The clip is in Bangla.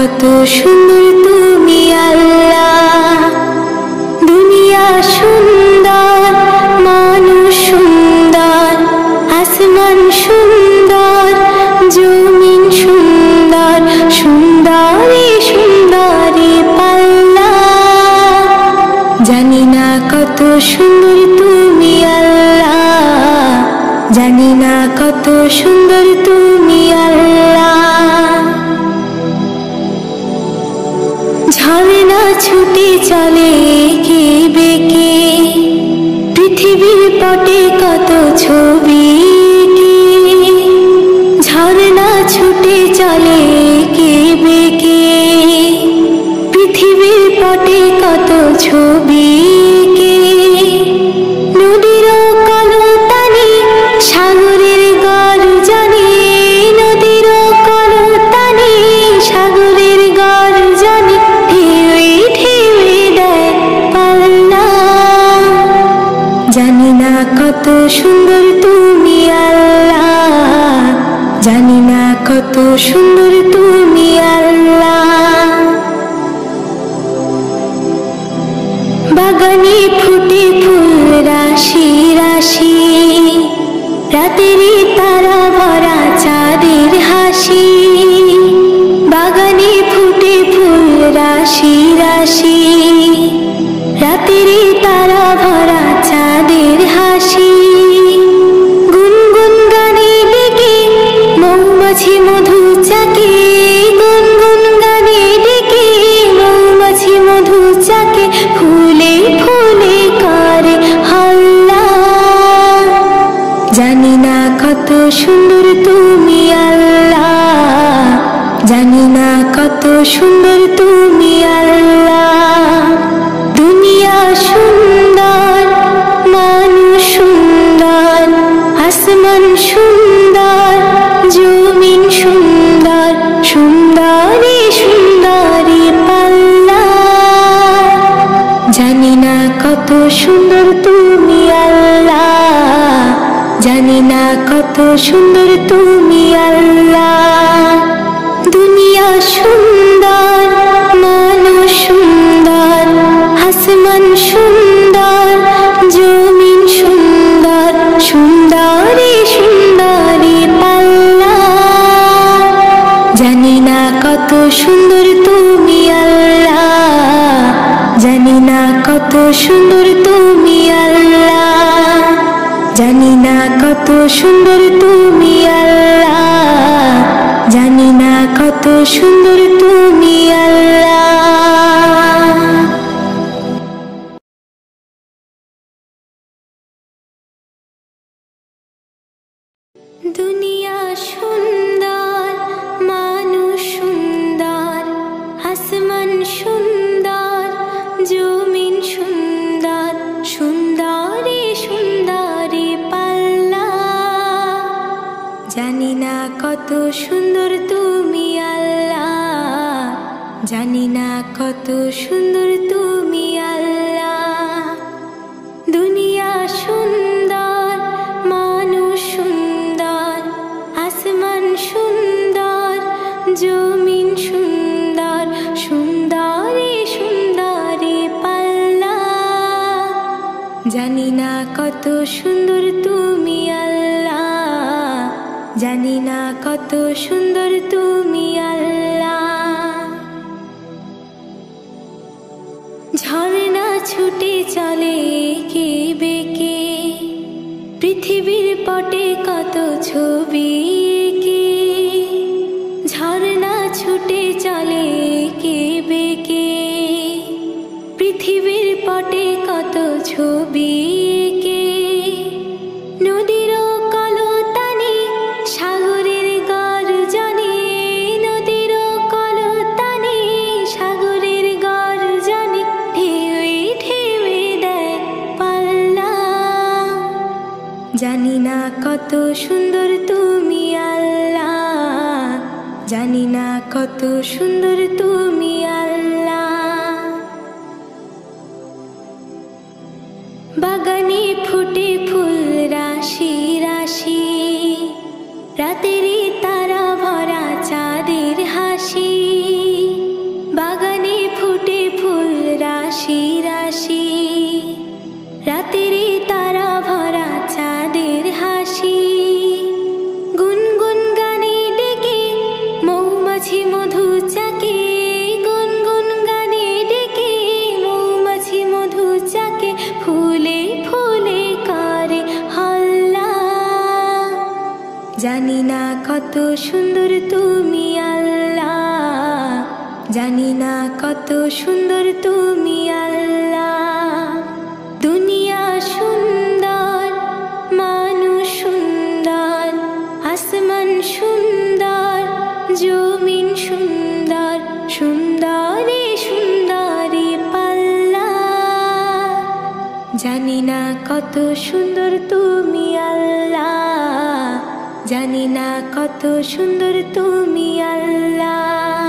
কত সুন্দর তুমি আল্লাহ। দুনিয়া সুন্দর, মানুষ সুন্দর, আসমান সুন্দর, জমিন সুন্দর, সুন্দরী সুন্দরী পাল্লা। জানি না কত সুন্দর তুমি আল্লাহ, জানি না কত সুন্দর তুমি আল্লাহ। ঝর্ণা ছুটে চলে কে বেঁকে, পৃথিবীর পটে কত ছবি এঁকে। ঝর্ণা ছুটে চলে কে বেঁকে, পৃথিবীর পটে কত ছবি এঁকে। নদীর কলতানে সাগরের গর্জনে, নদীর কলতানে সাগরের গর্জনে, ঢেউয়ে ঢেউয়ে দেয় পাল্লা। জানি না কত সুন্দর তুমি আল্লাহ, জানি না কত সুন্দর তুমি আল্লাহ। বাগানে ফুটে ফুল রাশি রাশি, রাতেরই তারা ভরা চাঁদের হাসি। বাগানে ফুটে ফুল রাশি রাশি, রাতেরই তারা ভরা চাঁদের হাসি। গুনগুন গানে ডেকে মৌমাছি মধু চাকে, গুনগুন গানে ডেকে মৌমাছি মধু চাকে। ফুলে ফুলে করে হল্লা। জানি না কত সুন্দর তুমি আল্লাহ, জানি না কত সুন্দর তুমি আল্লাহ। দুনিয়া সুন্দর, মানুষ সুন্দর, আসমান সুন্দর, জমিন সুন্দর, সুন্দরী সুন্দরী পাল্লা। জানি না কত সুন্দর তুমি আল্লাহ, জানি না কত সুন্দর তুমি আল্লাহ। দুনিয়া সুন্দর, মানুষ সুন্দর, আসমান সুন্দর, জমিন সুন্দর, সুন্দরী সুন্দরী পাল্লা। জানি না কত সুন্দর তুমি আল্লাহ, জানি না কত সুন্দর তুমি আল্লাহ। জানি না কত সুন্দর তুমি আল্লাহ, জানি না কত সুন্দর তুমি আল্লাহ। দুনিয়া সুন্দর, মানুষ সুন্দর, আসমান সুন্দর, জমিন সুন্দর, সুন্দরী সুন্দরী পাল্লা। জানি না কত সুন্দর তুমি আল্লাহ, জানি না কত সুন্দর তুমি আল্লাহ। দুনিয়া সুন্দর, মানুষ সুন্দর, আসমান সুন্দর, জমিন সুন্দর, সুন্দরী সুন্দরী পাল্লা। জানি না কত সুন্দর তুমি আল্লাহ, জানি না কত সুন্দর তুমি আল্লাহ। ঝর্ণা ছুটে চলে কে বেঁকে, পৃথিবীর পটে কত ছবি এঁকে। ঝর্ণা ছুটে চলে কে বেঁকে, পৃথিবীর পটে কত ছবি এঁকে। নদীর কলতানে সাগরের গর্জনে, নদীর কলতানে সাগরের গর্জনে, ঢেউয়ে ঢেউয়ে দেয় পাল্লা। জানি না কত সুন্দর তুমি আল্লাহ, জানি না কত সুন্দর তুমি আল্লাহ। বাগানে ফুটে ফুল রাশি রাশি, রাতেরই তারা ভরা চাঁদের হাসি। কত সুন্দর তুমি আল্লাহ, জানি না কত সুন্দর তুমি আল্লাহ। দুনিয়া সুন্দর, মানুষ সুন্দর, আসমান সুন্দর, জমিন সুন্দর, সুন্দরী সুন্দরী পাল্লা। জানি না কত সুন্দর তুমি আল্লাহ, জানি না কত সুন্দর তুমি আল্লাহ।